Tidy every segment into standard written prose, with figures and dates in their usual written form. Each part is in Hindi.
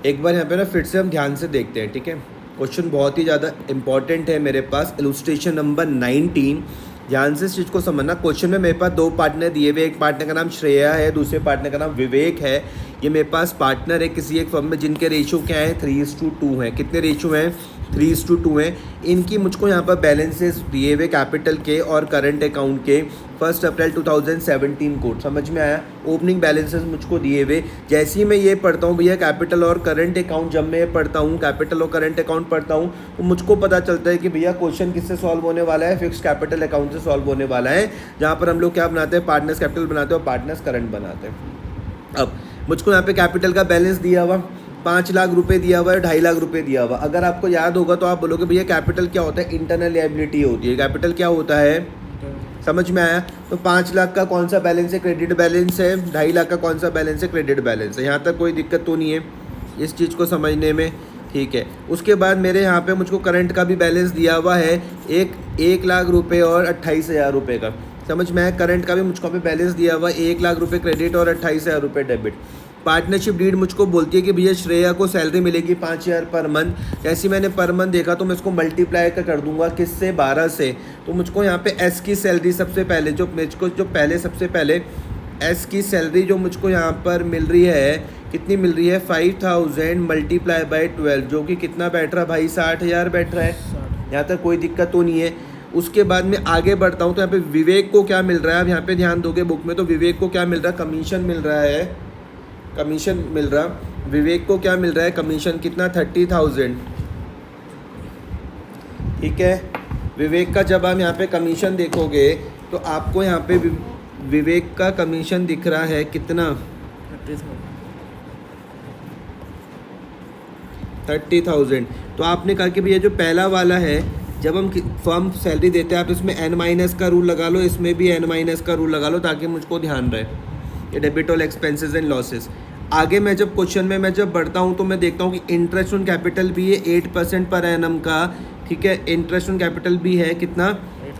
एक बार यहाँ पे ना फिर से हम ध्यान से देखते हैं, ठीक है। क्वेश्चन बहुत ही ज़्यादा इंपॉर्टेंट है मेरे पास, इलुस्ट्रेशन नंबर 19। ध्यान से इस चीज़ को समझना। क्वेश्चन में मेरे पास दो पार्टनर दिए हुए, एक पार्टनर का नाम श्रेया है, दूसरे पार्टनर का नाम विवेक है। ये मेरे पास पार्टनर है किसी एक फर्म में जिनके रेशियो क्या है, 3:2 हैं। कितने रेशियो हैं, 3:2 हैं। इनकी मुझको यहाँ पर बैलेंसेस दिए हुए कैपिटल के और करंट अकाउंट के 1 अप्रैल 2017 को, समझ में आया। ओपनिंग बैलेंसेस मुझको दिए हुए। जैसे ही मैं ये पढ़ता हूँ भैया कैपिटल और करंट अकाउंट, जब मैं ये पढ़ता हूँ कैपिटल और करंट अकाउंट पढ़ता हूँ तो मुझको पता चलता है कि भैया क्वेश्चन किससे सॉल्व होने वाला है, फिक्स कैपिटल अकाउंट से सॉल्व होने वाला है, जहाँ पर हम लोग क्या बनाते हैं, पार्टनर्स कैपिटल बनाते हैं और पार्टनर्स करंट बनाते हैं। अब मुझको यहाँ पे कैपिटल का बैलेंस दिया हुआ 5 लाख रुपए दिया हुआ है, 2.5 लाख रुपए दिया हुआ। अगर आपको याद होगा तो आप बोलोगे भैया कैपिटल क्या होता है, इंटरनल लायबिलिटी होती है। कैपिटल क्या होता है, समझ में आया। तो 5 लाख का कौन सा बैलेंस है, क्रेडिट बैलेंस है। 2.5 लाख का कौन सा बैलेंस है, क्रेडिट बैलेंस है। यहाँ तक कोई दिक्कत तो नहीं है इस चीज़ को समझने में, ठीक है। उसके बाद मेरे यहाँ पे मुझको करंट का भी बैलेंस दिया हुआ है 1 लाख रुपए और 28,000 रुपये का, समझ में आया। करंट का भी मुझको पे बैलेंस दिया हुआ 1 लाख रुपए क्रेडिट और 28,000 रुपये डेबिट। पार्टनरशिप डीड मुझको बोलती है कि भैया श्रेया को सैलरी मिलेगी 5,000 पर मंथ। जैसे मैंने पर मंथ देखा तो मैं इसको मल्टीप्लाई कर दूंगा किससे, 12 से। तो मुझको यहाँ पे एस की सैलरी सबसे पहले सबसे पहले एस की सैलरी जो मुझको यहाँ पर मिल रही है, कितनी मिल रही है, 5,000 मल्टीप्लाई बाई 12, जो कि कितना बैठ रहा भाई, 60,000 बैठ रहा है। यहाँ तक कोई दिक्कत तो नहीं है। उसके बाद मैं आगे बढ़ता हूँ तो यहाँ पे विवेक को क्या मिल रहा है, अब यहाँ पे ध्यान दोगे बुक में तो विवेक को क्या मिल रहा है, कमीशन मिल रहा है। कमीशन मिल रहा विवेक को क्या मिल रहा है, कमीशन कितना, 30,000, ठीक है। विवेक का जब आप यहाँ पे कमीशन देखोगे तो आपको यहाँ पे विवेक का कमीशन दिख रहा है कितना, 30,000। तो आपने कहा कि भैया जो पहला वाला है, जब हम फर्म सैलरी देते हैं आप इसमें n- का रूल लगा लो, इसमें भी n- का रूल लगा लो ताकि मुझको ध्यान रहे। ये debit all expenses and losses. आगे मैं जब क्वेश्चन में मैं जब बढ़ता हूँ तो मैं देखता हूँ कि इंटरेस्ट ऑन कैपिटल भी है 8% पर एनम का, ठीक है। इंटरेस्ट ऑन कैपिटल भी है कितना,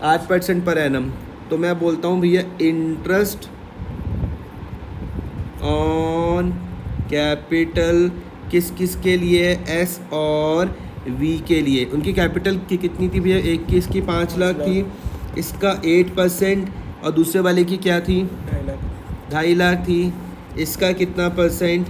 8% पर एनम। तो मैं बोलता हूँ भैया इंटरेस्ट ऑन कैपिटल किस किस के लिए, एस और वी के लिए। उनकी कैपिटल की कितनी थी भैया, एक की इसकी 5 लाख थी, इसका 8% और दूसरे वाले की क्या थी, 2.5 लाख थी। इसका कितना परसेंट,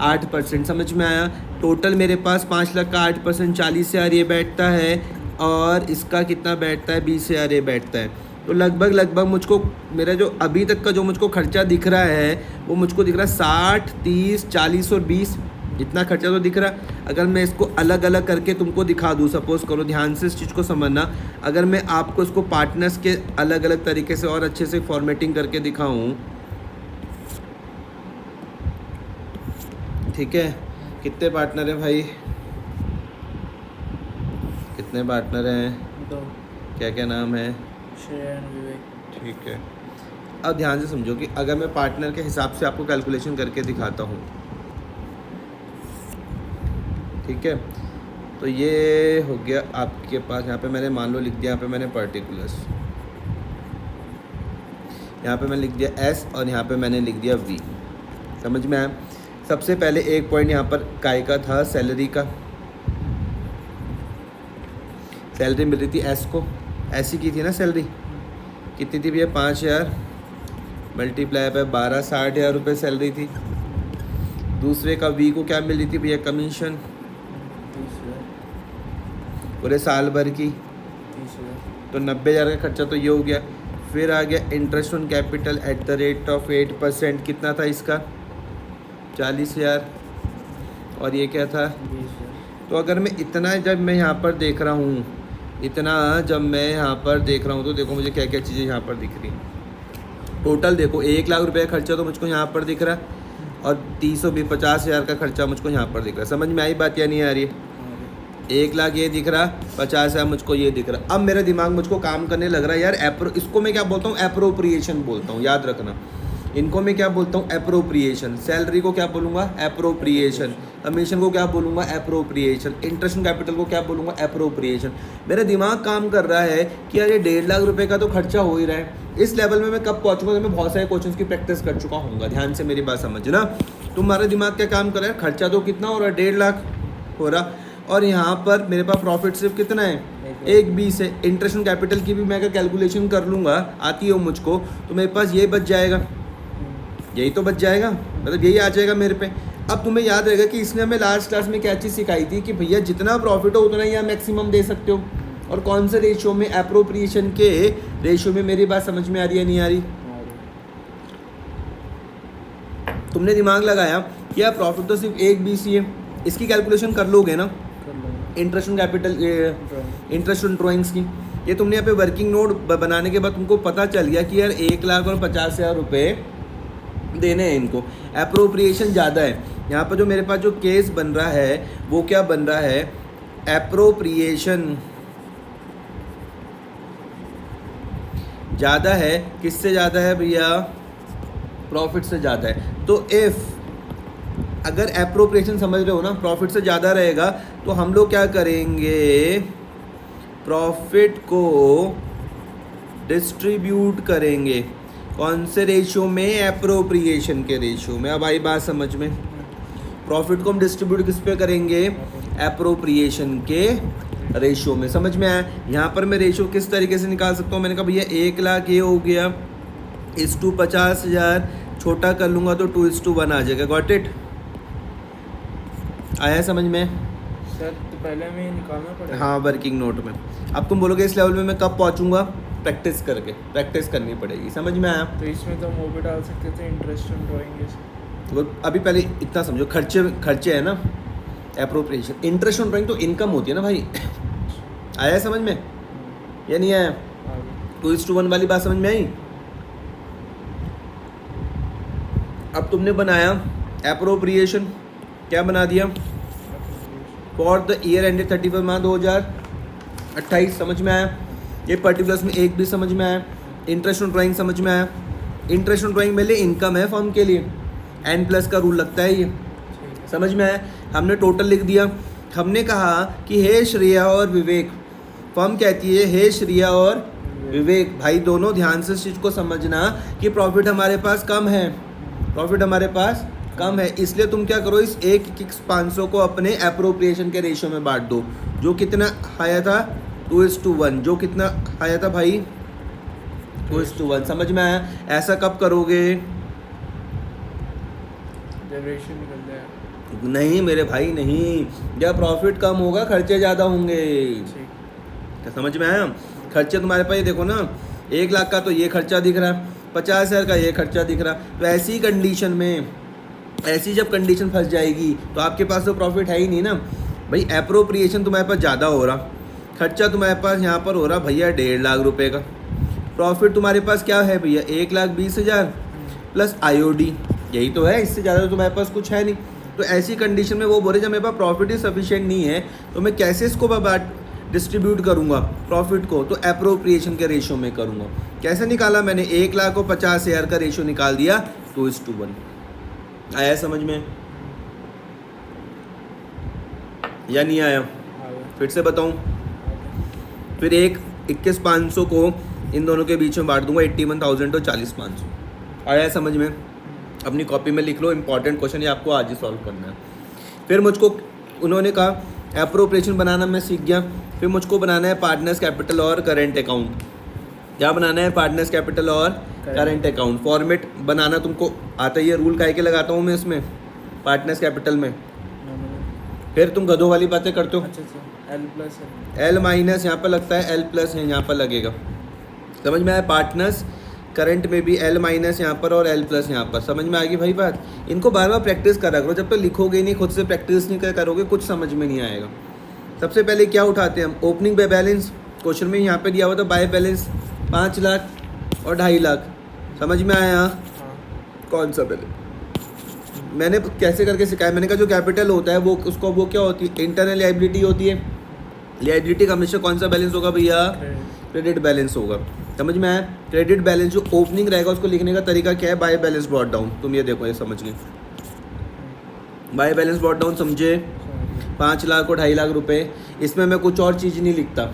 8%, समझ में आया। टोटल मेरे पास 5 लाख का 8% 40,000 ये बैठता है और इसका कितना बैठता है, 20,000 ये बैठता है। तो लगभग मुझको मेरा जो अभी तक का जो मुझको खर्चा दिख रहा है वो मुझको दिख रहा है 60, 30, 40 और 20, इतना खर्चा तो दिख रहा। अगर मैं इसको अलग अलग करके तुमको दिखा दूँ, सपोज़ करो, ध्यान से इस चीज़ को समझना, अगर मैं आपको इसको पार्टनर्स के अलग अलग तरीके से और अच्छे से फॉर्मेटिंग करके दिखाऊँ, ठीक है। कितने पार्टनर हैं भाई, कितने पार्टनर हैं, 2, क्या क्या नाम है, श्रेया और विवेक, ठीक है। अब ध्यान से समझो कि अगर मैं पार्टनर के हिसाब से आपको कैलकुलेशन करके दिखाता हूँ, ठीक है। तो ये हो गया आपके पास, यहाँ पे मैंने मान लो लिख दिया, यहाँ पे मैंने पर्टिकुलर्स, यहाँ पे मैंने लिख दिया एस और यहाँ पे मैंने लिख दिया वी, समझ में आया। सबसे पहले एक पॉइंट यहाँ पर काय का था, सैलरी का। सैलरी मिल रही थी एस को, ऐसी की थी ना सैलरी, कितनी थी भैया, 5,000 मल्टीप्लाई बाय 12, 60,000 रुपये सैलरी थी। दूसरे का वी को क्या मिल रही थी भैया, कमीशन, 30,000, पूरे साल भर की। 30,000, तो 90,000 का खर्चा तो ये हो गया। फिर आ गया interest on capital at the rate of 8%, कितना था इसका, 40,000। और ये क्या था, 20,000, तो अगर मैं इतना जब मैं यहाँ पर देख रहा हूँ, इतना जब मैं यहाँ पर देख रहा हूँ तो देखो मुझे क्या क्या चीज़ें यहाँ पर दिख रही हैं। टोटल देखो 1 लाख रुपये का खर्चा तो मुझको यहाँ पर दिख रहा है और 50,000 का खर्चा मुझको यहाँ पर दिख रहा है। समझ में आई बात या नहीं आ रही है। 1 लाख ये दिख रहा, 50,000 मुझको ये दिख रहा। अब मेरा दिमाग मुझको काम करने लग रहा है यार, इसको मैं क्या बोलता हूँ, एप्रोप्रिएशन बोलता हूँ, याद रखना। इनको मैं क्या बोलता हूँ, एप्रोप्रिएशन। सैलरी को क्या बोलूँगा, एप्रोप्रिएशन। कमीशन को क्या बोलूँगा, एप्रोप्रिएशन। इंटरेस्ट ऑन कैपिटल को क्या बोलूँगा, एप्रोप्रिएशन। मेरा दिमाग काम कर रहा है कि यार ये 1.5 लाख रुपए का तो खर्चा हो ही रहा है। इस लेवल में मैं कब पहुँचूंगा, तो मैं बहुत सारे क्वेश्चंस की प्रैक्टिस कर चुका हूँगा। ध्यान से मेरी बात समझना। तुम्हारा दिमाग क्या काम कर रहा है, खर्चा तो कितना हो रहा है, 1.5 लाख हो रहा, और यहाँ पर मेरे पास प्रॉफिट सिर्फ कितना है, 1.20 है। इंटरेस्ट ऑन कैपिटल की भी मैं अगर कैलकुलेशन कर लूँगा, आती हो मुझको, तो मेरे पास ये बच जाएगा, यही तो बच जाएगा, मतलब यही आ जाएगा मेरे पे। अब तुम्हें याद रहेगा कि इसने हमें लास्ट क्लास में क्या चीज़ सिखाई थी कि भैया जितना प्रॉफिट हो उतना ही आप मैक्सिमम दे सकते हो, और कौन से रेशियो में, एप्रोप्रिएशन के रेशियो में। मेरी बात समझ में आ रही है नहीं आ रही? तुमने दिमाग लगाया कि यार प्रॉफिट तो सिर्फ 1.20 ही है, इसकी कैलकुलेशन कर लोगे ना, interest on capital, interest on drawings की। ये तुमने यहाँ पे वर्किंग नोट बनाने के बाद तुमको पता चल गया कि यार 1,50,000 रुपये देने हैं इनको, एप्रोप्रिएशन ज़्यादा है। यहाँ पर जो मेरे पास जो केस बन रहा है वो क्या बन रहा है, एप्रोप्रिएशन ज़्यादा है। किससे ज़्यादा है भैया, प्रॉफिट से ज़्यादा है। तो इफ़ अगर एप्रोप्रिएशन समझ रहे हो ना, प्रॉफिट से ज़्यादा रहेगा, तो हम लोग क्या करेंगे, प्रॉफिट को डिस्ट्रीब्यूट करेंगे। कौन से रेशियो में, एप्रोप्रिएशन के रेशियो में। अब आई बात समझ में, प्रॉफिट को हम डिस्ट्रीब्यूट किस पे करेंगे, एप्रोप्रिएशन के रेशियो में। समझ में आया? यहाँ पर मैं रेशियो किस तरीके से निकाल सकता हूँ, मैंने कहा भैया 1 लाख ये हो गया, इस टू 50,000 छोटा कर लूँगा तो 2:1 आ जाएगा। Got it? आया समझ में? सर तो पहले हमें ये निकालना पड़ेगा। हाँ, वर्किंग नोट में। अब तुम बोलोगे इस लेवल में मैं कब पहुँचूंगा, प्रैक्टिस करके, प्रैक्टिस करनी पड़ेगी। समझ में आया? तो इसमें तो हम वो भी डाल सकते थे, इंटरेस्ट ऑन ड्राइंग। तो अभी पहले इतना समझो, खर्चे है ना, एप्रोप्रिएशन। इंटरेस्ट ऑन ड्राइंग तो इनकम होती है ना भाई। आया समझ में या नहीं आया? 2:1 वाली बात समझ में आई? अब तुमने बनाया एप्रोप्रिएशन, क्या बना दिया, फॉर द ईयर एंडेड 31 मार्च 2028। समझ में आया? ये पर्टिकुलर्स में एक भी समझ में आया? इंटरेस्ट ऑन ड्राइंग समझ में आया? इंटरेस्ट ऑन ड्राइंग मेरे लिए इनकम है फर्म के लिए, N+ का रूल लगता है ये। समझ में आया? हमने टोटल लिख दिया। हमने कहा कि हे श्रेया और विवेक, फर्म कहती है हे श्रेया और विवेक, भाई दोनों ध्यान से इस चीज़ को समझना कि प्रॉफिट हमारे पास कम है, प्रॉफिट हमारे पास कम है, इसलिए तुम क्या करो, इस 1:500 को अपने एप्रोप्रिएशन के रेशियो में बांट दो। जो कितना आया था, 2:1। जो कितना आया था भाई, 2:1। समझ में आया? ऐसा कब करोगे, जब रेशियो निकल जाए। नहीं मेरे भाई नहीं, जब प्रॉफिट कम होगा खर्चे ज़्यादा होंगे। क्या समझ में आया? खर्चे तुम्हारे पास ये देखो ना, 1 लाख का तो ये खर्चा दिख रहा है, 50,000 का ये खर्चा दिख रहा। तो ऐसी कंडीशन में, ऐसी जब कंडीशन फंस जाएगी तो आपके पास तो प्रॉफिट है ही नहीं ना भाई। एप्रोप्रिएशन तुम्हारे पास ज़्यादा हो रहा, खर्चा तुम्हारे पास यहाँ पर हो रहा भैया 1.5 लाख रुपए का। प्रॉफिट तुम्हारे पास क्या है भैया, 1,20,000 प्लस IOD, यही तो है, इससे ज़्यादा तो तुम्हारे पास कुछ है नहीं। तो ऐसी कंडीशन में वो बोले जब मेरे पास प्रॉफिट ही सफिशिएंट नहीं है तो मैं कैसे इसको डिस्ट्रीब्यूट करूँगा प्रॉफिट को, तो एप्रोप्रिएशन के रेशियो में करूँगा। कैसे निकाला मैंने, 1 लाख को 50,000 का रेशियो निकाल दिया, 2:1। आया समझ में या नहीं आया? फिर से बताऊं, फिर 21,500 को इन दोनों के बीच में बांट दूंगा, 81,000 और 40,500। आया समझ में? अपनी कॉपी में लिख लो, इंपॉर्टेंट क्वेश्चन ये आपको आज ही सॉल्व करना है। फिर मुझको उन्होंने कहा एप्रोप्रिएशन बनाना मैं सीख गया, फिर मुझको बनाना है पार्टनर्स कैपिटल और करेंट अकाउंट। क्या बनाना है, पार्टनर्स कैपिटल और करेंट अकाउंट। फॉर्मेट बनाना तुमको आता ही है, रूल काहे के लगाता हूँ मैं इसमें, पार्टनर्स कैपिटल में। फिर तुम गधों वाली बातें करते हो। अच्छा, L+ है। L- यहाँ पर लगता है, L+ है यहाँ पर लगेगा। समझ में आया? पार्टनर्स करंट में भी L- यहाँ पर और L+ यहाँ पर। समझ में आ गई भाई बात? इनको बार बार प्रैक्टिस करा करो, जब तक लिखोगे नहीं, खुद से प्रैक्टिस नहीं करोगे, कुछ समझ में नहीं आएगा। सबसे पहले क्या उठाते हैं हम, ओपनिंग बाय बैलेंस। क्वेश्चन में यहाँ पे दिया हुआ था बाय बैलेंस 5 लाख और 2.5 लाख। समझ में आया? हाँ। कौन सा पहले मैंने कैसे करके सिखाया, मैंने कहा जो कैपिटल होता है वो उसको, वो क्या होती है, इंटरनल लायबिलिटी होती है। लायबिलिटी का हमेशा कौन सा बैलेंस होगा भैया, क्रेडिट बैलेंस होगा। समझ में आया? क्रेडिट बैलेंस जो ओपनिंग रहेगा उसको लिखने का तरीका क्या है, बाय बैलेंस ब्रॉट डाउन। तुम ये देखो, ये समझ गए, बाय बैलेंस ब्रॉट डाउन, समझे? 5 लाख और 2.5 लाख रुपए। इसमें मैं कुछ और चीज़ नहीं लिखता।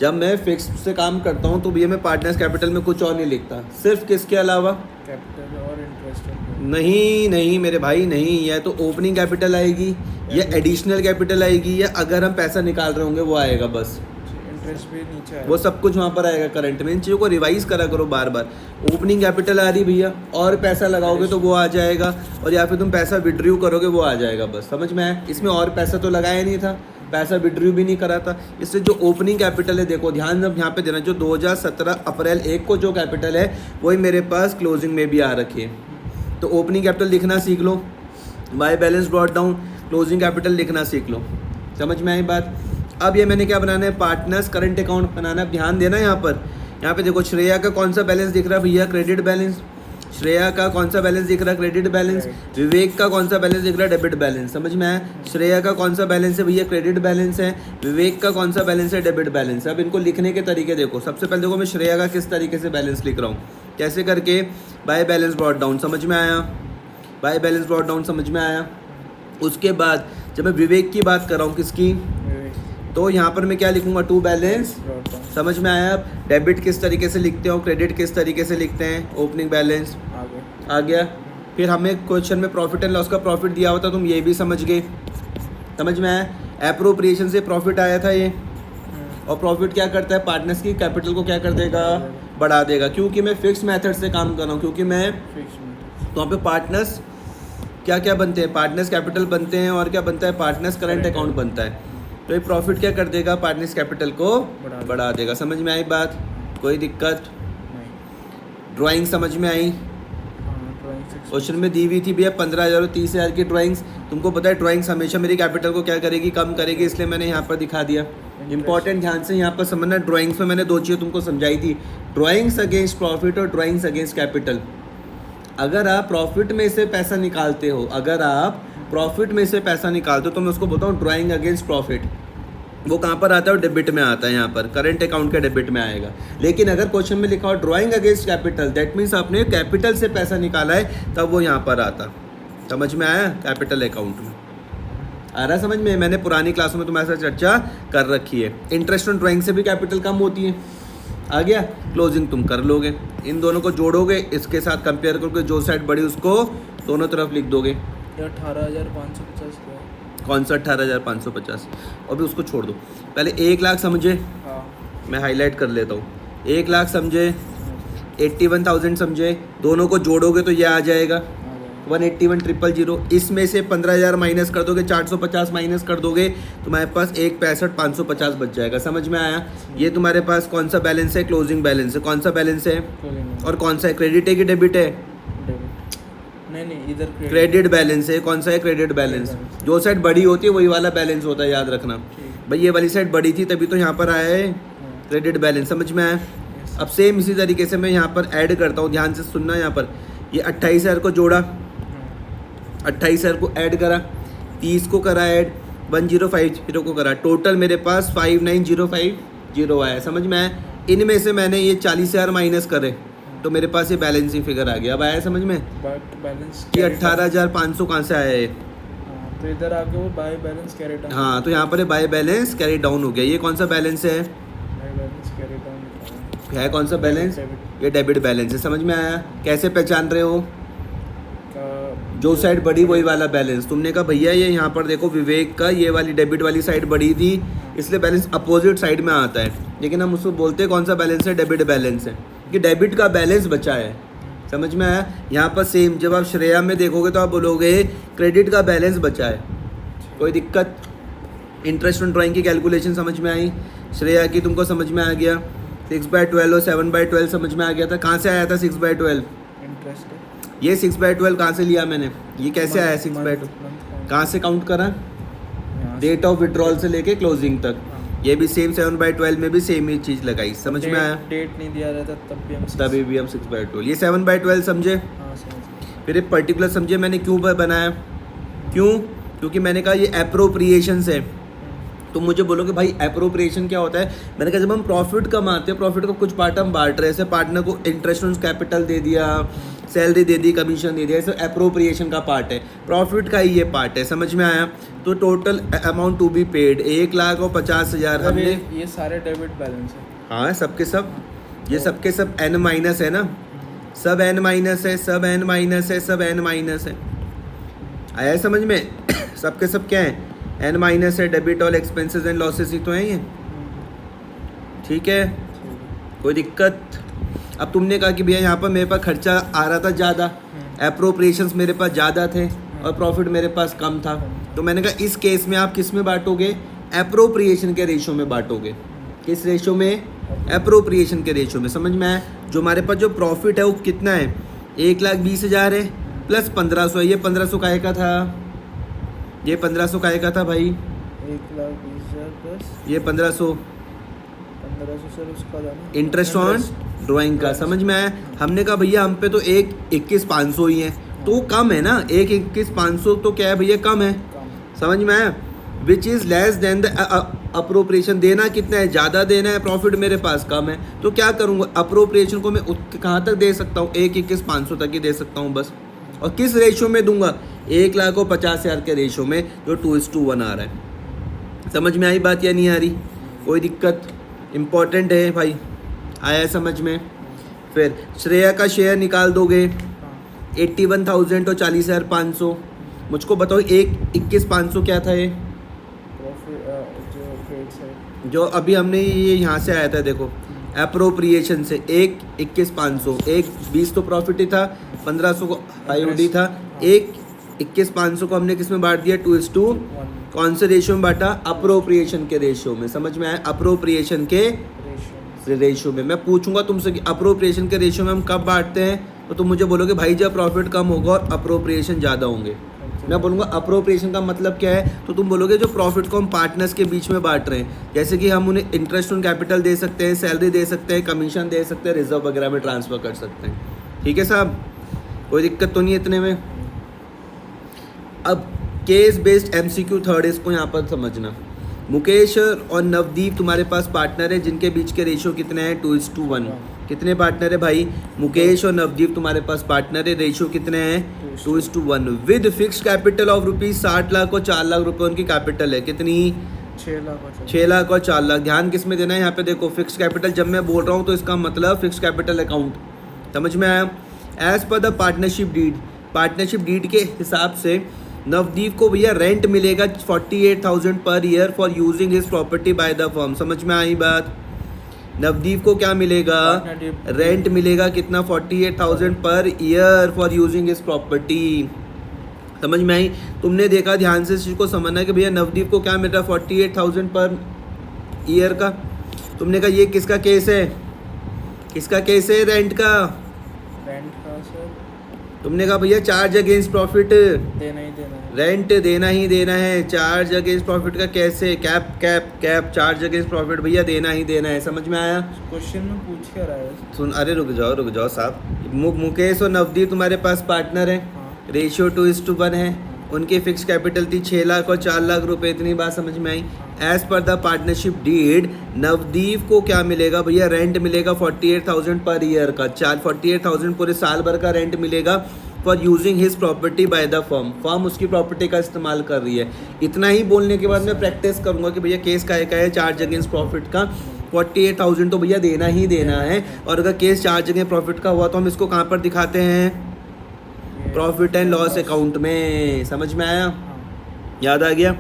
जब मैं फिक्स से काम करता हूँ तो भैया मैं पार्टनर्स कैपिटल में कुछ और नहीं लिखता, सिर्फ किसके अलावा, कैपिटल और इंटरेस्ट नहीं नहीं मेरे भाई नहीं, या तो ओपनिंग कैपिटल आएगी या एडिशनल कैपिटल आएगी, या अगर हम पैसा निकाल रहे होंगे वो आएगा बस, इंटरेस्ट भी नीचे आएगा। वो सब कुछ वहाँ पर आएगा करंट में। इन चीज़ों को रिवाइज करा करो बार बार। ओपनिंग कैपिटल आ रही भैया और पैसा लगाओगे तो वो आ जाएगा, और या फिर तुम पैसा विड्रॉ करोगे वो आ जाएगा, बस समझ में आया। इसमें और पैसा तो लगाया नहीं था, पैसा विड्रॉ भी नहीं करा था, इससे जो ओपनिंग कैपिटल है देखो ध्यान अब यहाँ पे देना, जो 2017 अप्रैल 1 को जो कैपिटल है वही मेरे पास क्लोजिंग में भी आ रखी है। तो ओपनिंग कैपिटल लिखना सीख लो, by balance brought down, closing capital लिखना सीख लो, समझ में आई बात। अब ये मैंने क्या बनाना है, पार्टनर्स करंट अकाउंट बनाना है। ध्यान देना यहाँ पे देखो श्रेया का कौन सा बैलेंस दिख रहा है भैया, क्रेडिट बैलेंस। श्रेया का कौन सा बैलेंस दिख रहा है, क्रेडिट बैलेंस। विवेक का कौन सा बैलेंस दिख रहा है, डेबिट बैलेंस। समझ में आया। श्रेया का कौन सा बैलेंस है भैया, क्रेडिट बैलेंस है। विवेक का कौन सा बैलेंस है, डेबिट बैलेंस है। अब इनको लिखने के तरीके देखो, सबसे पहले देखो मैं श्रेया का किस तरीके से बैलेंस लिख रहा हूँ, कैसे करके, बाय बैलेंस ब्रॉट डाउन, समझ में आया, बाय बैलेंस ब्रॉट डाउन समझ में आया। उसके बाद जब मैं विवेक की बात कर रहा हूँ, किसकी, तो यहाँ पर मैं क्या लिखूंगा, टू बैलेंस, समझ में आया। अब डेबिट किस तरीके से लिखते हो, क्रेडिट किस तरीके से लिखते हैं, ओपनिंग बैलेंस आ गया। फिर हमें क्वेश्चन में प्रॉफिट एंड लॉस का प्रॉफिट दिया हुआ था, तुम ये भी समझ गए, समझ में आया। एप्रोप्रिएशन से प्रॉफिट आया था ये, और प्रॉफिट क्या करता है, पार्टनर्स की कैपिटल को क्या कर देगा, बढ़ा देगा। क्योंकि मैं फिक्स मेथड से काम कर रहा हूँ, क्योंकि मैं तो वहाँ पे पार्टनर्स क्या क्या बनते हैं, पार्टनर्स कैपिटल बनते हैं, और क्या बनता है, पार्टनर्स करंट अकाउंट बनता है। तो ये प्रॉफिट क्या कर देगा, पार्टनर्स कैपिटल को बढ़ा देगा। समझ में आई बात, कोई दिक्कत, ड्राइंग समझ में आई। क्वेश्चन में दी हुई थी भैया 15,000 और 30,000 की ड्राइंग्स। तुमको पता है ड्राइंग्स हमेशा मेरी कैपिटल को क्या करेगी, कम करेगी, इसलिए मैंने यहाँ पर दिखा दिया। इंपॉर्टेंट ध्यान से यहाँ पर समझना, ड्राइंग्स में मैंने दो चीज़ें तुमको समझाई थी, ड्राइंग्स अगेंस्ट प्रॉफिट और ड्राइंग्स अगेंस्ट कैपिटल। अगर आप प्रॉफिट में से पैसा निकालते हो, अगर आप प्रॉफिट में से पैसा निकालते हो तो मैं उसको बोलता हूँ ड्राइंग अगेंस्ट प्रॉफिट। वो कहाँ पर आता है, डेबिट में आता है, यहाँ पर करंट अकाउंट के डेबिट में आएगा। लेकिन अगर क्वेश्चन में लिखा हो drawing against capital, that means आपने कैपिटल से पैसा निकाला है, तब वो यहाँ पर आता। समझ में आया, कैपिटल अकाउंट में आ रहा समझ में। मैंने पुरानी क्लासों में तुम्हारे साथ चर्चा कर रखी है। इंटरेस्ट ऑन ड्राइंग से भी कैपिटल कम होती है, आ गया। क्लोजिंग तुम कर लोगे, इन दोनों को जोड़ोगे, इसके साथ कंपेयर करके जो साइड बड़ी उसको दोनों तरफ लिख दोगे। 18,550 कौन सा 18,550, अभी उसको छोड़ दो, पहले 1 लाख समझे, हाँ, मैं हाईलाइट कर लेता हूँ। 1 लाख समझे, 81,000 समझे, दोनों को जोड़ोगे तो ये आ जाएगा 181,000। इसमें से 15,000 माइनस कर दोगे, 450 माइनस कर दोगे, तुम्हारे पास 1,65,550 बच जाएगा। समझ में आया। ये तुम्हारे पास कौन सा बैलेंस है, क्लोजिंग बैलेंस है। कौन सा बैलेंस है, और कौन सा है, क्रेडिट है कि डेबिट है, नहीं इधर क्रेडिट बैलेंस है। कौन सा है, क्रेडिट बैलेंस। जो साइड बड़ी होती है वही वाला बैलेंस होता है, याद रखना भाई। ये वाली साइड बड़ी थी तभी तो यहाँ पर आया है क्रेडिट बैलेंस, समझ में आया। अब सेम इसी तरीके से मैं यहाँ पर ऐड करता हूँ, ध्यान से सुनना। यहाँ पर ये 28,000 को जोड़ा, 28,000 को ऐड करा, 30 को करा ऐड, 1050 को करा, टोटल मेरे पास 59,050 आया। समझ में आया। इनमें से मैंने ये 40,000 माइनस करे तो मेरे पास ये बैलेंसिंग फिगर आ गया। अब आया समझ में बैलेंस कि 18,500 कहाँ से आया है। तो इधर आके वो बाय बैलेंस कैरी डाउन, हाँ, तो यहाँ पर बाय बैलेंस कैरी डाउन हो गया। ये कौन सा बैलेंस है, बाय बैलेंस कैरी डाउन है कौन सा बैलेंस, ये डेबिट बैलेंस है। समझ में आया। कैसे पहचान रहे हो, जो साइड बड़ी वही वाला बैलेंस। तुमने कहा भैया ये यहाँ पर देखो विवेक का ये वाली डेबिट वाली साइड बड़ी थी, इसलिए बैलेंस अपोजिट साइड में आता है, लेकिन हम उसको बोलते हैं कौन सा बैलेंस है, डेबिट बैलेंस है, कि डेबिट का बैलेंस बचा है। समझ में आया। यहाँ पर सेम जब आप श्रेया में देखोगे तो आप बोलोगे क्रेडिट का बैलेंस बचा है, कोई दिक्कत। इंटरेस्ट ऑन ड्राइंग की कैलकुलेशन समझ में आई। श्रेया की तुमको समझ में आ गया। 6/12 और 7/12 समझ में आ गया था। कहाँ से आया था 6/12, इंटरेस्ट ये 6/12 कहाँ से लिया मैंने, ये कैसे आया 6/12, कहाँ से काउंट करा, डेट ऑफ विड्रॉल से लेके क्लोजिंग तक। ये भी सेम 7/12 में भी सेम ही चीज़ लगाई। समझ में आया। डेट नहीं दिया रहता तभी भी हम 6/12, ये 7/12 समझे। फिर एक पर्टिकुलर समझे मैंने क्यों बनाया, क्यों, क्योंकि मैंने कहा ये एप्रोप्रिएशन है। तो मुझे बोलो कि भाई एप्रोप्रिएशन क्या होता है। मैंने कहा जब हम प्रॉफिट कमाते हैं, प्रॉफिट का कुछ पार्ट हम बांट रहे हैं, जैसे पार्टनर को इंटरेस्ट ऑन कैपिटल दे दिया, सैलरी दे दी, कमीशन दे दिया, ये सब अप्रोप्रिएशन का पार्ट है, प्रॉफिट का ही ये पार्ट है। समझ में आया? तो total amount to be paid 1,50,000 मतलब हमने, ये सारे डेबिट बैलेंस है। हाँ सबके सब, ये सबके सब n माइनस है ना, सब n माइनस है, सब n माइनस है, सब n माइनस है। आया समझ में? सबके सब क्या है? n माइनस है। Debit all expenses and losses ही तो हैं ये, ठीक है, कोई दिक्कत? अब तुमने कहा कि भैया यहाँ पर मेरे पास खर्चा आ रहा था ज़्यादा, अप्रोप्रिएशंस मेरे पास ज़्यादा थे और प्रॉफिट मेरे पास कम था, तो मैंने कहा इस केस में आप किस में बांटोगे? अप्रोप्रिएशन के रेशो में बांटोगे। किस रेशो में? अप्रोप्रिएशन के रेशो में। समझ में आया? जो हमारे पास जो प्रॉफिट है वो कितना है? 1,20,000 है प्लस 1,500 है। ये 1,500 काहे का था? ये 1,500 काहे का था भाई? 1,20,000 प्लस ये 1,500 सर उसका था ना, इंटरेस्ट ऑन ड्राइंग का। समझ में आया? हमने कहा भैया हम पे तो 1,21,500 ही है, तो वो कम है ना, 1,21,500 तो क्या है भैया? कम है। कम। समझ में आया? Which is less than the appropriation. देना कितना है? ज़्यादा देना है, प्रॉफिट मेरे पास कम है, तो क्या करूँगा? अप्रोप्रिएशन को मैं कहाँ तक दे सकता हूँ? 1,21,500 तक ही दे सकता हूँ बस। और किस रेशो में दूंगा? 1,50,000 के रेशो में, जो 2:1 आ रहा है। समझ में आई बात या नहीं आ रही? कोई दिक्कत? इम्पॉर्टेंट है भाई, आया समझ में? फिर श्रेया का शेयर निकाल दोगे, 81,000 और 40,500। मुझको बताओ 1,21,500 क्या था ये? प्रॉफिट जो क्रेडिट साइड, जो अभी हमने ये यहाँ से आया था, देखो अप्रोप्रिएशन से 1,21,500, 1,20 तो प्रॉफिट ही था, 1,500 को आईओडी था, 1,21,500 को हमने किस में बांट दिया? 2:1। कौन से रेशियो में बांटा? अप्रोप्रिएशन के रेशियो में। समझ में आया? अप्रोप्रिएशन के रेशियो में। मैं पूछूंगा तुमसे कि अप्रोप्रिएशन के रेशियो में हम कब बांटते हैं, तो तुम मुझे बोलोगे भाई जब प्रॉफिट कम होगा और अप्रोप्रिएशन ज़्यादा होंगे। मैं बोलूँगा अप्रोप्रिएशन का मतलब क्या है, तो तुम बोलोगे जो प्रॉफिट को हम पार्टनर्स के बीच में बांट रहे हैं, जैसे कि हम उन्हें इंटरेस्ट ऑन कैपिटल दे सकते हैं, सैलरी दे सकते हैं, कमीशन दे सकते हैं, रिजर्व वगैरह में ट्रांसफ़र कर सकते हैं। ठीक है साहब, कोई दिक्कत तो नहीं है इतने में? अब केस बेस्ड MCQ थर्ड, इसको यहाँ पर समझना। मुकेश और नवदीप तुम्हारे पास पार्टनर है, जिनके बीच के रेशियो कितने हैं? 2:1। कितने पार्टनर है भाई? मुकेश और नवदीप तुम्हारे पास पार्टनर है, रेशियो कितने हैं? 2:1। With fixed capital of ₹60 lakh और 4 लाख रुपए उनकी कैपिटल है। कितनी? 6 लाख 6 लाख और 4 लाख। ध्यान किस में देना है यहाँ पे? देखो फिक्स्ड कैपिटल जब मैं बोल रहा हूँ तो इसका मतलब फिक्स्ड कैपिटल अकाउंट। समझ में आया? As per the partnership deed, partnership deed के हिसाब से नवदीप को भैया रेंट मिलेगा 48,000 per year for using his property by the firm. समझ में आई बात? नवदीप को क्या मिलेगा? रेंट मिलेगा कितना? 48,000 per year for using his property. समझ में आई? तुमने देखा, ध्यान से इस चीज़ को समझना कि भैया नवदीप को क्या मिल रहा है? 48,000 पर ईयर का। तुमने कहा ये किसका केस है? किसका केस है? रेंट का। रेंट का सर, तुमने कहा भैया चार्ज अगेंस्ट प्रॉफिट, देना ही देना है। रेंट देना ही देना है। चार्ज अगेंस्ट प्रॉफिट का कैसे? Cap cap cap, charge against profit भैया देना ही देना है। समझ में आया? क्वेश्चन में पूछ क्या रहा है? सुन, अरे रुक जाओ साहब। मुकेश और नवदीप तुम्हारे पास पार्टनर है, हाँ। रेशियो 2:1 है। उनकी फिक्स कैपिटल थी 6 लाख और 4 लाख रुपए। इतनी बात समझ में आई? As per the partnership deed Navdeep को क्या मिलेगा भैया? रेंट मिलेगा 48,000 पर ईयर का। 48,000 पूरे साल भर का रेंट मिलेगा for using his property by the firm. Firm उसकी प्रॉपर्टी का इस्तेमाल कर रही है। इतना ही बोलने के बाद मैं प्रैक्टिस करूंगा कि भैया केस का है चार्ज अगेंस्ट प्रॉफिट का। 48,000 तो भैया देना ही देना है, और अगर केस चार्ज अगेंस्ट प्रॉफिट का हुआ तो हम इसको कहाँ पर दिखाते हैं? प्रॉफिट एंड लॉस अकाउंट में। समझ में आया? याद आ गया?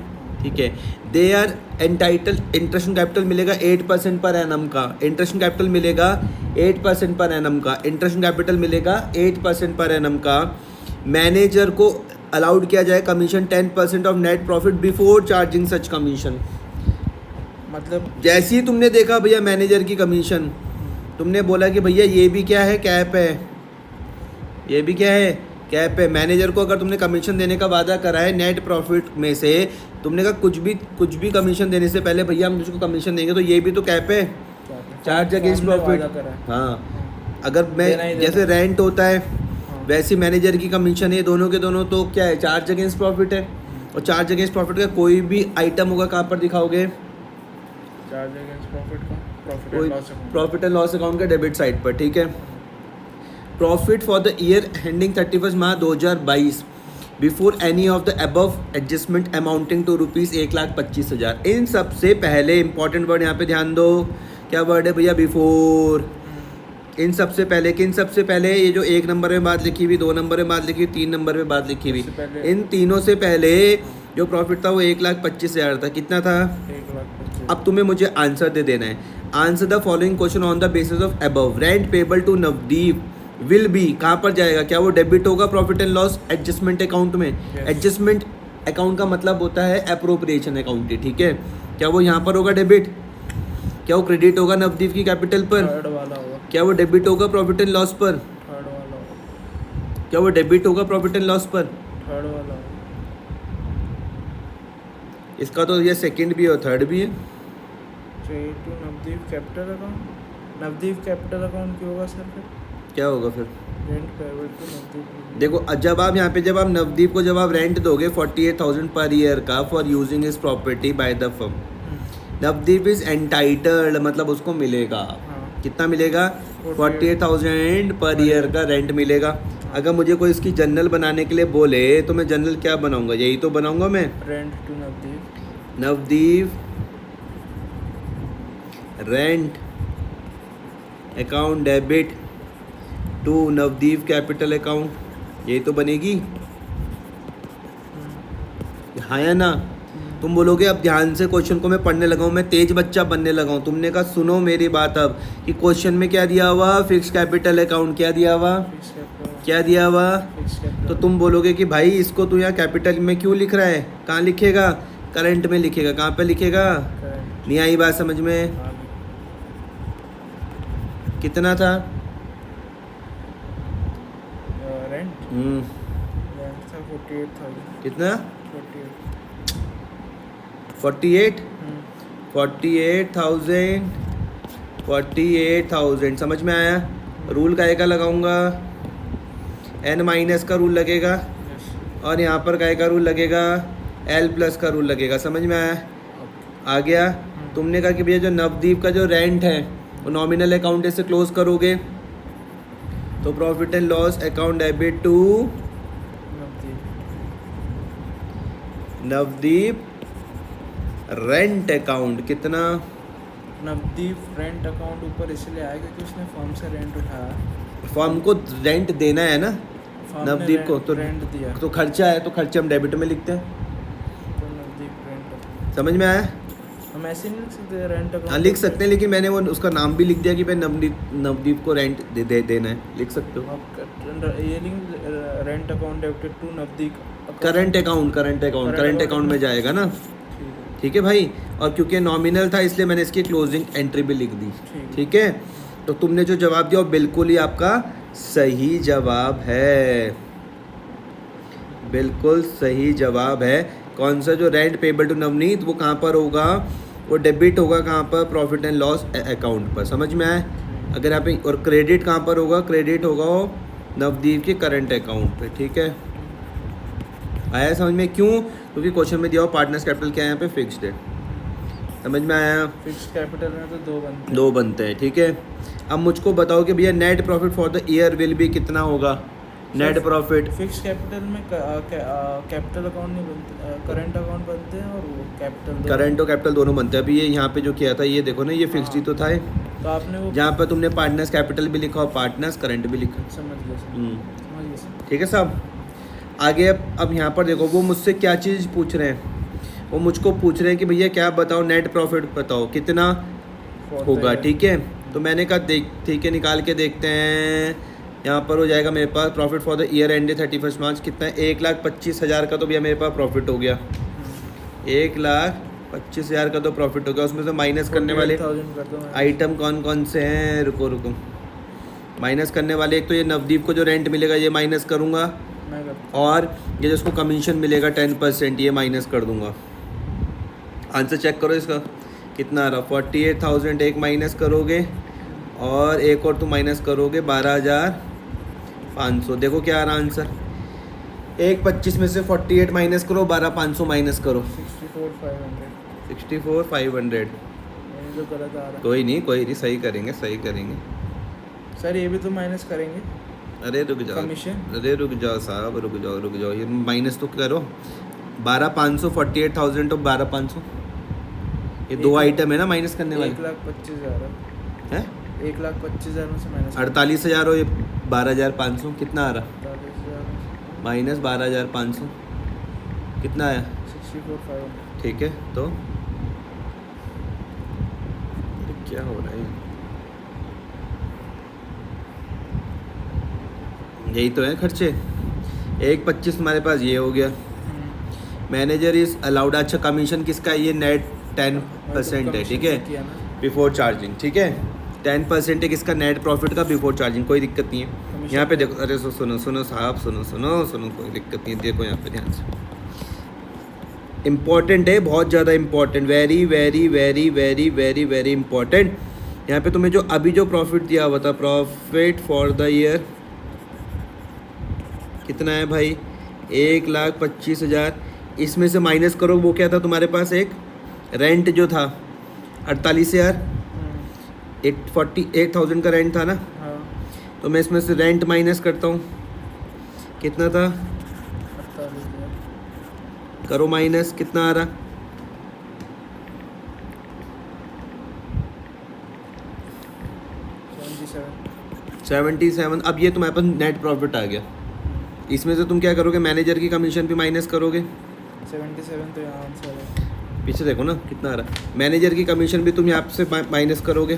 ठीक है। They are entitle, interest on capital मिलेगा 8% पर एनम का। इंटरेस्ट ऑन कैपिटल मिलेगा 8% पर एनम का। इंटरेस्ट ऑन कैपिटल मिलेगा 8% पर एनम का। मैनेजर को अलाउड किया जाए commission 10% of net profit before charging such commission. मतलब जैसे ही तुमने देखा भैया मैनेजर की कमीशन, तुमने बोला कि भैया ये भी क्या है? कैप है। ये भी क्या है? कैप है। मैनेजर को अगर तुमने कमीशन देने का वादा करा है नेट प्रॉफिट में से, तुमने कहा कुछ भी कमीशन देने से पहले भैया हम तुझको कमीशन देंगे, तो ये भी तो कैप है, चार्ज अगेंस्ट प्रॉफिट। हाँ, अगर मैं जैसे रेंट होता है वैसे मैनेजर की कमीशन है, दोनों के दोनों तो क्या है? चार्ज अगेंस्ट प्रॉफिट है। और चार्ज अगेंस्ट प्रॉफिट का कोई भी आइटम होगा कहाँ पर दिखाओगे? चार्ज अगेंस्ट प्रॉफिट का प्रॉफिट एंड लॉस अकाउंट का डेबिट साइड पर। ठीक है। Profit for the year ending 31 March 2022 before any of the above adjustment amounting to ₹1,25,000। इन सबसे पहले इंपॉर्टेंट वर्ड यहाँ पे ध्यान दो, क्या वर्ड है भैया? बिफोर। इन सबसे पहले, किन सबसे पहले? ये जो 1 नंबर में बात लिखी हुई, 2 नंबर में बात लिखी हुई, 3 नंबर में बात लिखी हुई, सबसे पहले- इन तीनों से पहले जो प्रॉफिट था वो 1,25,000 था। कितना था? 1,25,000। अब तुम्हें मुझे आंसर दे देना है। Answer the following question on the basis of above. Rent payable to Navdeep will be, कहाँ पर जाएगा? क्या वो डेबिट होगा profit and loss adjustment account में? Yes. एडजस्टमेंट अकाउंट का मतलब होता है अप्रोप्रिएशन अकाउंट, ठीक है? क्या वो यहाँ पर होगा डेबिट? क्या वो क्रेडिट होगा नवदीप की कैपिटल पर? थर्ड वाला होगा। क्या वो डेबिट होगा प्रॉफिट एंड लॉस पर? थर्ड वाला होगा। क्या वो डेबिट होगा प्रॉफिट एंड लॉस पर? थर्ड वाला होगा। इसका तो ये सेकंड भी है और थर्ड भी है। Credit to Navdeep capital account. Navdeep capital account क्यों होगा सर फिर? क्या होगा फिर? Rent payable to Navdeep. देखो जब आप यहाँ पे जब आप नवदीप को जब आप रेंट दोगे 48,000 पर ईयर का for using his property by the firm, Navdeep is entitled, मतलब उसको मिलेगा। हाँ। कितना मिलेगा? 48,000 पर ईयर का रेंट मिलेगा। अगर मुझे कोई इसकी जनरल बनाने के लिए बोले तो मैं जनरल क्या बनाऊंगा? यही तो बनाऊंगा मैं, rent to Navdeep. Navdeep rent account debit to Navdeep capital account, यही तो बनेगी। हाँ या ना? तुम बोलोगे अब ध्यान से क्वेश्चन को मैं पढ़ने लगा हूँ, मैं तेज बच्चा बनने लगा हूँ। तुमने कहा सुनो मेरी बात अब, कि क्वेश्चन में क्या दिया हुआ? Fix capital account. क्या दिया हुआ? Fix capital. क्या दिया हुआ? Fix capital. तो तुम बोलोगे कि भाई इसको तू यहाँ कैपिटल में क्यों लिख रहा है? कहाँ लिखेगा? करंट में लिखेगा। कहाँ पे लिखेगा? Current। नहीं आई बात समझ में? आगे। कितना था? रेंट। रेंट था 48,000। कितना? 48। 48,000। 48,000 समझ में आया? रूल का का लगाऊंगा? n माइनस का रूल लगेगा यस। और यहाँ पर का रूल लगेगा? l प्लस का रूल लगेगा। समझ में आया? आ गया? तुमने कहा कि भैया जो नवदीप का जो रेंट है वो नॉमिनल अकाउंट से क्लोज करोगे तो profit and loss account debit to Navdeep. Navdeep rent account. कितना? नवदीप रेंट अकाउंट ऊपर इसलिए आया क्योंकि उसने फर्म से रेंट उठाया। फर्म को रेंट देना है ना फर्म ने नवदीप को, तो रेंट दिया तो खर्चा है, तो खर्चे हम डेबिट में लिखते हैं। तो नवदीप रेंट। समझ में आया? हम ऐसे नहीं लिख सकते रेंट अकाउंट। हाँ लिख सकते हैं, लेकिन मैंने वो उसका नाम भी लिख दिया कि भाई नवदीप को रेंट देना है। लिख सकते हो। आप ये link rent account debited to Navdeep current account में जाएगा ना। ठीक है। ठीक है भाई। और क्योंकि नॉमिनल था इसलिए मैंने इसकी क्लोजिंग एंट्री भी लिख दी। ठीक है। तो तुमने जो जवाब दिया वो बिल्कुल ही आपका सही जवाब है, बिल्कुल सही जवाब है। कौन सा? जो रेंट पेबल टू नवनीत, वो कहाँ पर होगा? वो डेबिट होगा कहाँ पर? प्रॉफिट एंड लॉस अकाउंट पर। समझ में आए? अगर यहाँ पे, और क्रेडिट कहाँ पर होगा? क्रेडिट होगा वो नवदीप के करंट अकाउंट पे। ठीक है, आया समझ में? क्यों? क्योंकि क्वेश्चन में दिया हो पार्टनर्स कैपिटल क्या है यहाँ पे? फिक्स्ड है। समझ में आया? फिक्स कैपिटल में तो दो बनते हैं। ठीक है। अब मुझको बताओ कि भैया net profit for the year will be कितना होगा? नेट प्रॉफिट फिक्स कैपिटल में कैपिटल अकाउंट नहीं बनते, करंट अकाउंट बनते हैं और वो कैपिटल करंट और कैपिटल दोनों बनते हैं। अभी ये यहाँ पे जो किया था ये देखो ना, ये फिक्स्ड ही तो था। तो आपने वो जहाँ पर तुमने पार्टनर्स कैपिटल भी लिखा और पार्टनर्स करंट भी लिखा। समझ गया समझ गया सर। ठीक है साहब। आगे अब यहाँ पर देखो, वो मुझसे क्या चीज़ पूछ रहे हैं? वो मुझको पूछ रहे हैं कि भैया क्या बताओ, नेट प्रॉफिट बताओ कितना होगा। ठीक है। तो मैंने कहा देख ठीक है, निकाल के देखते हैं। यहाँ पर हो जाएगा मेरे पास profit for the year end 31 March कितना है? 1,25,000 का तो भैया मेरे पास प्रॉफिट हो गया। 1,25,000 का तो प्रॉफिट हो गया। उसमें से माइनस करने वाले 48,000 कर दो। आइटम कौन कौन से हैं? रुको माइनस करने वाले, एक तो ये नवदीप को जो रेंट मिलेगा ये माइनस करूँगा, मैं करता और ये जो उसको कमीशन मिलेगा 10% ये माइनस कर दूंगा। आंसर चेक करो इसका कितना आ रहा। 48,000 एक माइनस करोगे और एक और तुम माइनस करोगे 12,500। देखो क्या आ रहा आंसर। 1,25 में से 48 माइनस करो, 12,500 माइनस करो, 64,500। 64,500। ये जो गलत आ रहा कोई नहीं सही करेंगे है सर, ये भी तो माइनस करेंगे। अरे रुक जाओ, कमीशन अरे रुक जाओ साहब, रुक जाओ, ये माइनस तो करो। 12,500 48,000 तो 12,500, ये दो आइटम है ना माइनस करने वाले। 1,25,000 है 1,25,000 में से माइनस 48,000 और ये 12,500, कितना आ रहा? 48,000 माइनस 12,500 कितना आया? 64,500। ठीक है, तो ये क्या हो रहा है? यही तो है खर्चे। 1,25 हमारे पास ये हो गया। मैनेजर इज अलाउड, अच्छा कमीशन किसका है? ये नेट 10% है, ठीक है, किया ना बिफोर चार्जिंग, ठीक है, 10% है किसका? नेट प्रॉफिट का बिफोर चार्जिंग, कोई दिक्कत नहीं है। Commission यहाँ पे देखो, अरे सुनो साहब, सुनो, कोई दिक्कत नहीं है, देखो यहाँ पे ध्यान से, इम्पॉर्टेंट है, बहुत ज़्यादा important, very very very very very very important. यहाँ पे तुम्हें जो अभी जो प्रॉफिट दिया हुआ था, प्रॉफिट फॉर द ईयर कितना है भाई? 1,25,000, इसमें से माइनस करो, वो क्या था तुम्हारे पास? एक रेंट जो था 48,000, 48,000 का रेंट था ना, हाँ तो मैं इसमें से रेंट माइनस करता हूँ, कितना था? 48,000 करो माइनस, कितना आ रहा? 77। अब ये तुम्हारे पास नेट प्रॉफिट आ गया। इसमें से तुम क्या करोगे? मैनेजर की कमीशन भी माइनस करोगे। 77 तो यहाँ आंसर है। पीछे देखो ना कितना आ रहा है। मैनेजर की कमीशन भी तुम यहाँ से माइनस करोगे।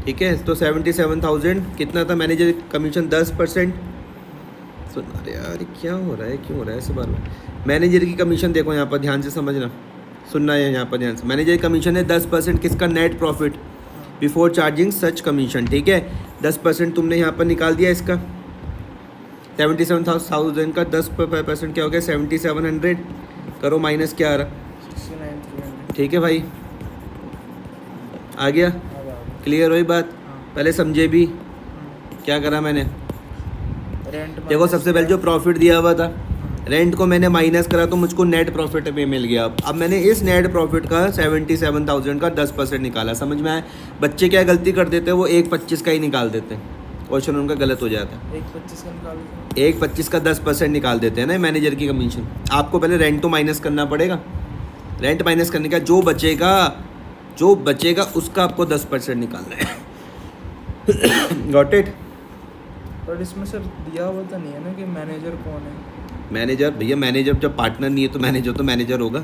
ठीक है, तो 77,000 कितना था मैनेजर कमीशन? 10%। सुन, अरे यार क्या हो रहा है, क्यों हो रहा है ऐसे बार बार? मैनेजर की कमीशन देखो यहाँ पर, ध्यान से समझना, सुनना है यहाँ पर ध्यान से। मैनेजर की कमीशन है 10% किसका? नेट प्रॉफिट बिफोर चार्जिंग सच कमीशन, ठीक है। 10% तुमने यहाँ पर निकाल दिया इसका, 77,000 का 10% क्या हो गया? 7,700। करो माइनस, क्या आ रहा? 69,300। ठीक है भाई, आ गया? क्लियर हुई बात? पहले समझे भी क्या करा मैंने? रेंट देखो सबसे पहले जो प्रॉफिट दिया हुआ था, रेंट को मैंने माइनस करा तो मुझको नेट प्रॉफिट पे मिल गया। अब मैंने इस नेट प्रॉफिट का 77,000 का 10% निकाला। समझ में आया? बच्चे क्या गलती कर देते हैं, वो 1,25 का ही निकाल देते हैं, क्वेश्चन उनका गलत हो जाता है। 1,25 का निकाल 1,25 का 10% निकाल देते हैं ना मैनेजर की कमीशन। आपको पहले रेंट तो माइनस करना पड़ेगा। रेंट माइनस करने का जो बचेगा उसका आपको 10% निकालना है। Got it? पर इसमें सर दिया हुआ तो नहीं है ना कि मैनेजर कौन है? मैनेजर भैया, मैनेजर जब पार्टनर नहीं है तो मैनेजर होगा।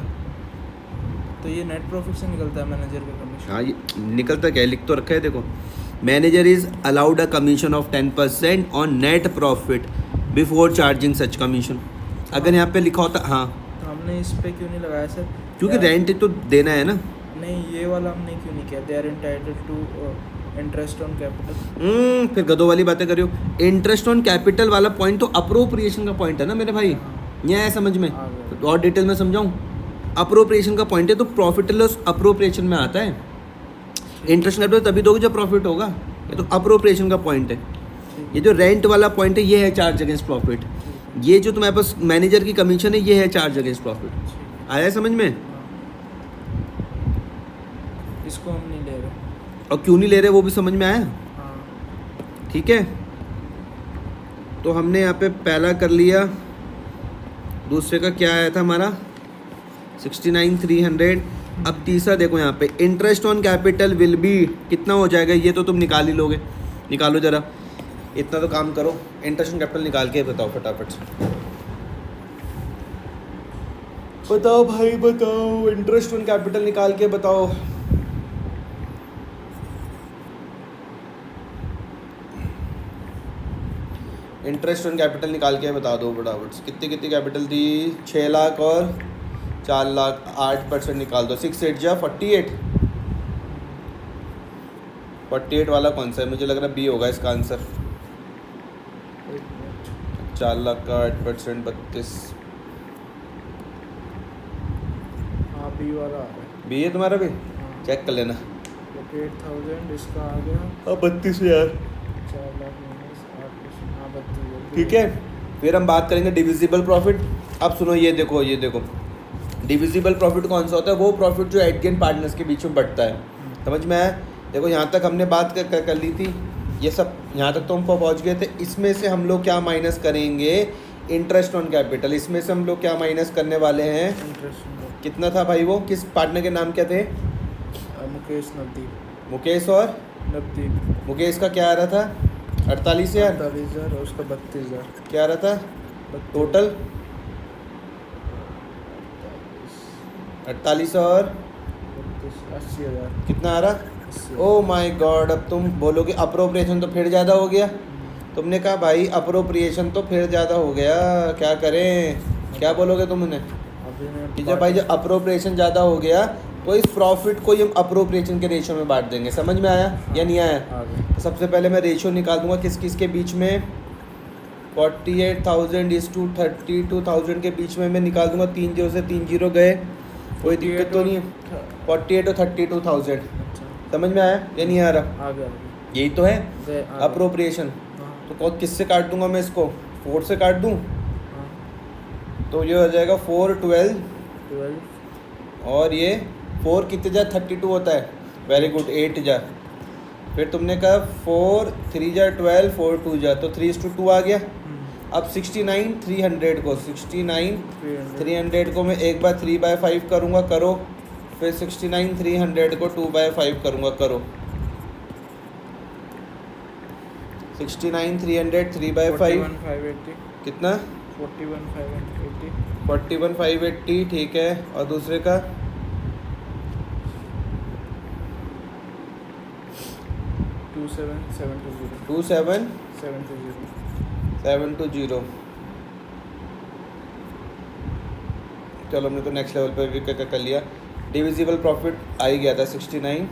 तो ये नेट प्रॉफिट से निकलता है मैनेजर का कमीशन? हाँ, ये निकलता क्या है, लिख तो रखा है देखो, manager is allowed a commission of 10% on net profit before charging such commission. अगर यहाँ पे लिखा होता, हाँ, तो हमने इस पे क्यों नहीं लगाया सर? क्योंकि रेंट तो देना है ना। नहीं, ये वाला हमने क्यों नहीं किया? They are entitled to interest on capital. फिर गधों वाली बातें करियो। इंटरेस्ट ऑन कैपिटल वाला पॉइंट तो अप्रोप्रिएशन का पॉइंट है ना मेरे भाई, ये है समझ में? और डिटेल में समझाऊं? अप्रोप्रिएशन का पॉइंट है, तो प्रॉफिट एंड लॉस अप्रोप्रिएशन में आता है। इंटरेस्ट कैपिटल तभी दोगे जब प्रॉफिट होगा, ये तो अप्रोप्रिएशन का पॉइंट है। ये जो रेंट वाला पॉइंट है, ये है चार्ज अगेंस्ट प्रॉफिट। ये जो तुम्हारे पास मैनेजर की कमीशन है, ये है चार्ज अगेंस्ट प्रॉफिट। आया समझ में? इसको हम नहीं ले रहे। और क्यों नहीं ले रहे वो भी समझ में आया? हाँ। ठीक है, तो हमने यहाँ पे पहला कर लिया। दूसरे का क्या आया था हमारा? 69,300। अब तीसरा देखो यहाँ पे, interest on capital will be, कितना हो जाएगा? ये तो तुम निकाल ही लोगे, निकालो जरा, इतना तो काम करो। इंटरेस्ट ऑन कैपिटल निकाल के बताओ फटाफट से। बताओ भाई बताओ, इंटरेस्ट ऑन कैपिटल निकाल के बताओ। इंटरेस्ट ऑन कैपिटल निकाल के बता दो फटाफट। कितनी कैपिटल थी? 6 लाख और 4 लाख, 8% निकाल दो। 6 8 जा 48। 48 वाला कौन सा है? मुझे लग रहा है बी होगा इसका आंसर। 4 लाख का 8% 32। हाँ, बी वाला आ रहा है। बी है तुम्हारा भी? चेक कर लेना। 8,000 इसका आ गया। हाँ 32,000। 4 लाख माइनस 8%। हाँ 32,000 ठीक है। फिर हम बात करेंगे डिविजिबल प्रॉफिट। अब सुनो, ये देखो डिविजिबल प्रॉफिट कौन सा होता है? वो प्रॉफिट जो एट गेन पार्टनर्स के बीच में बढ़ता है। समझ में आया? देखो यहाँ तक हमने बात कर ली थी, ये सब यहाँ तक तो हम पहुँच गए थे। इसमें से हम लोग क्या माइनस करेंगे? Interest on capital. इसमें से हम लोग क्या माइनस करने वाले हैं? इंटरेस्ट। कितना था भाई? वो किस पार्टनर के नाम क्या थे? मुकेश नवदीप। मुकेश और नवदीप। मुकेश का क्या आ रहा था? 48,000। 48,000 और उसका 32,000 क्या आ रहा था टोटल? 48 और 80,000। कितना आ रहा? ओ माय गॉड, अब तुम बोलोगे अप्रोप्रिएशन तो फिर ज़्यादा हो गया। तुमने कहा भाई अप्रोप्रिएशन तो फिर ज़्यादा हो गया, क्या करें? क्या बोलोगे तुम उन्हें? अभी मैं कि जब भाई जब अप्रोप्रिएशन ज़्यादा हो गया तो इस प्रॉफिट को ही हम अप्रोप्रिएशन के रेशियो में बांट देंगे। समझ में आया या नहीं आया? आगे तो सबसे पहले मैं रेशियो निकाल दूंगा किस किस के बीच में। 48,000 इज टू 32,000 के बीच में मैं निकाल दूंगा। 3 0 से 3 0 गए, कोई दिक्कत तो नहीं है। 48 और 32,000 अच्छा समझ में आया या नहीं आ रहा? आगे यही तो है आगे अप्रोप्रिएशन। हाँ, तो किससे काट दूंगा मैं इसको? 4 से काट दूं हाँ, तो ये हो जाएगा 4 12 12 और ये 4 कितने जा? 32 होता है। वेरी गुड, 8 जा। फिर तुमने कहा 4 3 जा 12, 4 2 जा, तो 3:2 आ गया। अब 69 300 को 69 300 को मैं एक बार 3/5 करूँगा, करो। फिर 69 300 को 2/5 करूँगा, करो। 69 300 3/5 41,580 कितना? 41,580 41,580 ठीक है। और दूसरे का 27,720 27,720 चलो हमने तो नेक्स्ट लेवल पर भी कर लिया। डिविजिबल प्रॉफिट आ ही गया था 69।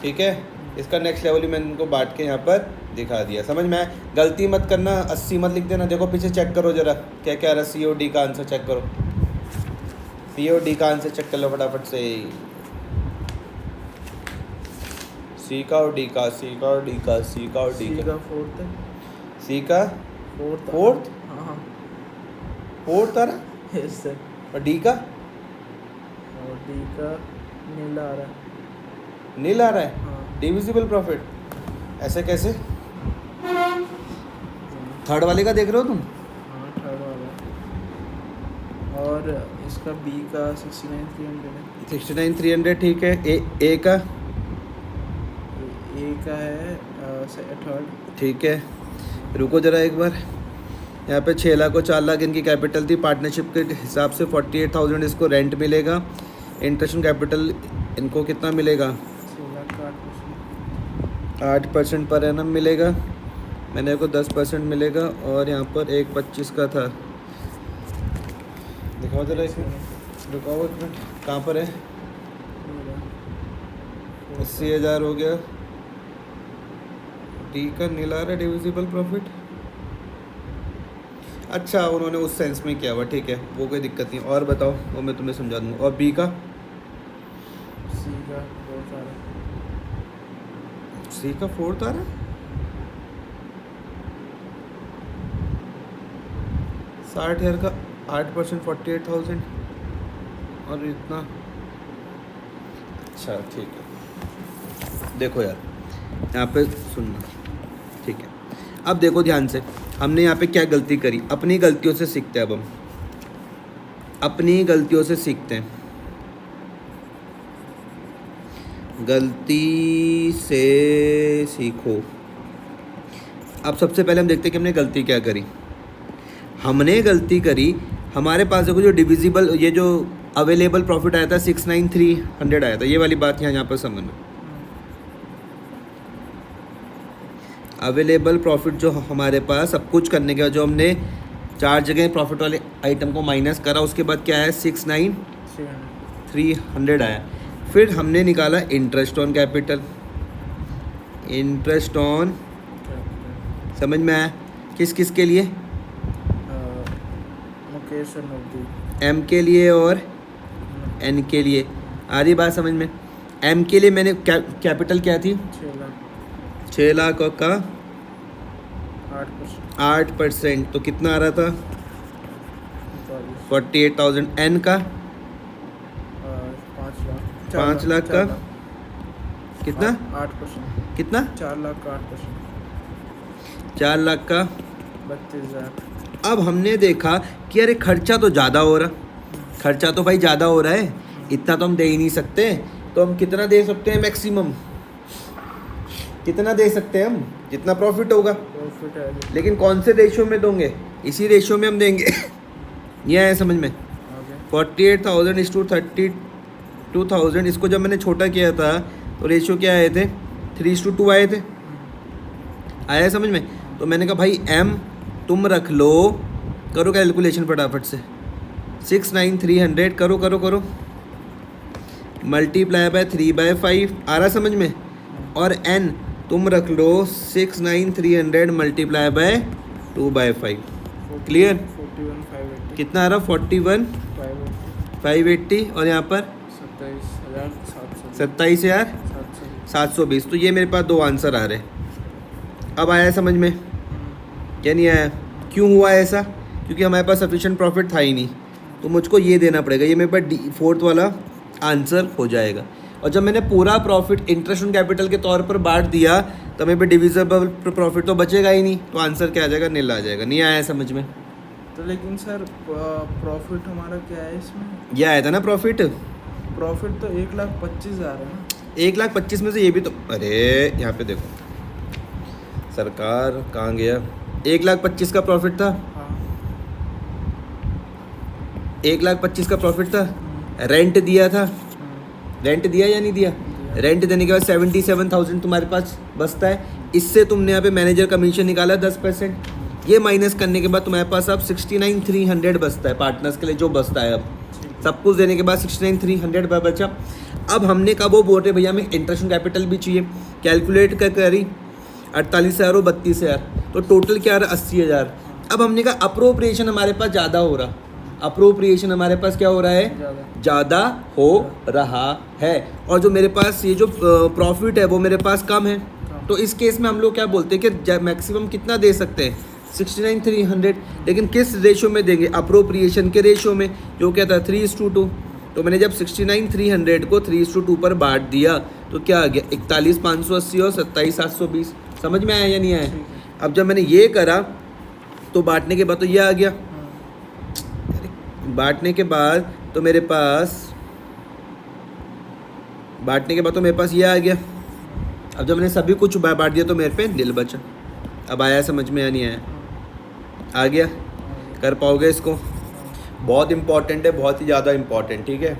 ठीक है, इसका नेक्स्ट लेवल ही मैंने इनको बांट के यहाँ पर दिखा दिया। समझ में आया? गलती मत करना, 80 मत लिख देना। देखो पीछे चेक करो जरा, क्या क्या आ रहा है। COD का आंसर चेक करो, COD का आंसर चेक कर लो फटाफट से। C का और D का, C का और D का, C का और D सी का। का फोर्थ है, C का फोर्थ हाँ हाँ फोर्थ आ रहा यस सर। और D का और डी का नीला आ रहा है। नील आ रहा है। हाँ डिविजिबल प्रॉफिट ऐसे कैसे? थर्ड वाले का देख रहे हो तुम? हाँ थर्ड वाला है। और इसका बी का 69,300 है। 69 300 ठीक है। ए का ए का है थर्ड। ठीक है। रुको जरा एक बार, यहाँ पे 6 लाख और 4 लाख इनकी कैपिटल थी। पार्टनरशिप के हिसाब से 48,000 इसको रेंट मिलेगा। इंटरेस्ट ऑन कैपिटल इनको कितना मिलेगा? 6 लाख का 8% पर एनम मिलेगा। मैंने को 10% मिलेगा। और यहाँ पर 1.25 का था। दिखाओ जरा इसमें, रुकाओ एक मिनट, कहाँ पर है? 80,000 हो गया। डी का नीला आ रहा है डिविजिबल प्रॉफिट। अच्छा, उन्होंने उस सेंस में किया हुआ, ठीक है, वो कोई दिक्कत नहीं। और बताओ, वो मैं तुम्हें समझा दूँगा। और बी का? सी का फोर्थ आ रहा है। सी का फोर्थ आ रहा है। 60,000 का 8% 48,000 और इतना। अच्छा ठीक है, देखो यार यहाँ पे सुनना, ठीक है। अब देखो ध्यान से, हमने यहाँ पे क्या गलती करी। अपनी गलतियों से सीखते हैं। अब हम अपनी गलतियों से सीखते हैं। गलती से सीखो। अब सबसे पहले हम देखते हैं कि हमने गलती क्या करी। हमने गलती करी, हमारे पास देखो जो डिविजिबल, ये जो अवेलेबल प्रॉफिट आया था 69,300 आया था। ये वाली बात यहाँ पर समझना। अवेलेबल प्रॉफिट जो हमारे पास सब कुछ करने के बाद जो हमने 4 जगह प्रॉफिट वाले आइटम को माइनस करा, उसके बाद क्या है? 69,300 आया। फिर हमने निकाला interest on capital. Interest on, समझ में आया? किस किस के लिए? मुकेश और नवदीप। M के लिए और N के लिए। आ रही बात समझ में? एम के लिए मैंने कैपिटल क्या थी 6 लाख 6 लाख का 8%, 8%, तो कितना आ रहा था 45, 48,000। एन का 5 लाख 5 लाख का कितना 8%, कितना 4 लाख का 8%, 4 लाख का। 32,000। अब हमने देखा कि अरे खर्चा तो ज़्यादा हो रहा, खर्चा तो भाई ज़्यादा हो रहा है, इतना तो हम दे ही नहीं सकते, तो हम कितना दे सकते हैं मैक्सिमम, कितना दे सकते हैं हम, जितना प्रॉफिट होगा। प्रॉफिट है लेकिन कौन से रेशियो में दोगे, इसी रेशियो में हम देंगे। ये है समझ में। आगे 48,000 इस टू 32,000, इसको जब मैंने छोटा किया था तो रेशियो क्या आए थे 3:2 आए थे, आया समझ में। तो मैंने कहा भाई एम तुम रख लो, करो कैलकुलेशन फटाफट से, 69300 करो करो करो, मल्टीप्लाई बाय 3/5 आ रहा समझ में। और एन तुम रख लो 69300 मल्टीप्लाई बाय 2/5, क्लियर। 41,580, कितना आ रहा 41,580, और यहाँ पर 27,700, 27,720। तो ये मेरे पास दो आंसर आ रहे। अब आया समझ में, क्या नहीं आया, क्यों हुआ ऐसा, क्योंकि हमारे पास सफिशिएंट प्रॉफिट था ही नहीं, तो मुझको ये देना पड़ेगा, ये मेरे पास फोर्थ वाला आंसर हो जाएगा। और जब मैंने पूरा प्रॉफिट इंटरेस्ट ऑन कैपिटल के तौर पर बांट दिया, तो मेरे पे डिविजिबल प्रॉफिट तो बचेगा ही नहीं, तो आंसर क्या आ जाएगा, नील आ जाएगा। नहीं आया समझ में। तो लेकिन सर प्रॉफिट हमारा क्या है इसमें? ये आया था ना प्रॉफिट प्रॉफिट तो 1,25,000 है ना। 1,25,000 में से ये भी तो, अरे यहाँ पे देखो सरकार कहाँ गया, 1,25,000 का प्रॉफिट था, हाँ 1,25,000 का प्रॉफिट था, रेंट दिया था, रेंट दिया या नहीं दिया, रेंट देने के बाद 77,000 तुम्हारे पास बचता है, इससे तुमने यहाँ पे मैनेजर कमीशन निकाला 10%, ये माइनस करने के बाद तुम्हारे पास अब 69,300 बचता है पार्टनर्स के लिए, जो बचता है अब सब कुछ देने के बाद 69,300 बचा। अब हमने कहा वो बोल रहे भैया हमें इंटरेस्ट ऑन कैपिटल भी चाहिए, कैलकुलेट कर करी 48,000 और 32,000, तो टोटल क्या आ रहा 80,000। अब हमने कहा अप्रोप्रिएशन हमारे पास ज़्यादा हो रहा, अप्रोप्रिएशन हमारे पास क्या हो रहा है, ज़्यादा हो रहा है, और जो मेरे पास ये जो प्रॉफिट है वो मेरे पास कम है, तो इस केस में हम लोग क्या बोलते हैं कि मैक्सिमम कितना दे सकते हैं 69,300, लेकिन किस रेशो में देंगे, अप्रोप्रिएशन के रेशो में, जो क्या था 3:2। तो मैंने जब 69,300 को 3:2 पर बांट दिया तो क्या आ गया 41,580 और 27,720। समझ में आया या नहीं आया। अब जब मैंने ये करा तो बांटने के बाद तो ये आ गया, बांटने के बाद तो मेरे पास ये आ गया। अब जब मैंने सभी कुछ बांट दिया तो मेरे पे नील बचा। अब आया समझ में या नहीं आया, आ गया, कर पाओगे इसको, बहुत इंपॉर्टेंट है, बहुत ही ज़्यादा इंपॉर्टेंट, ठीक है।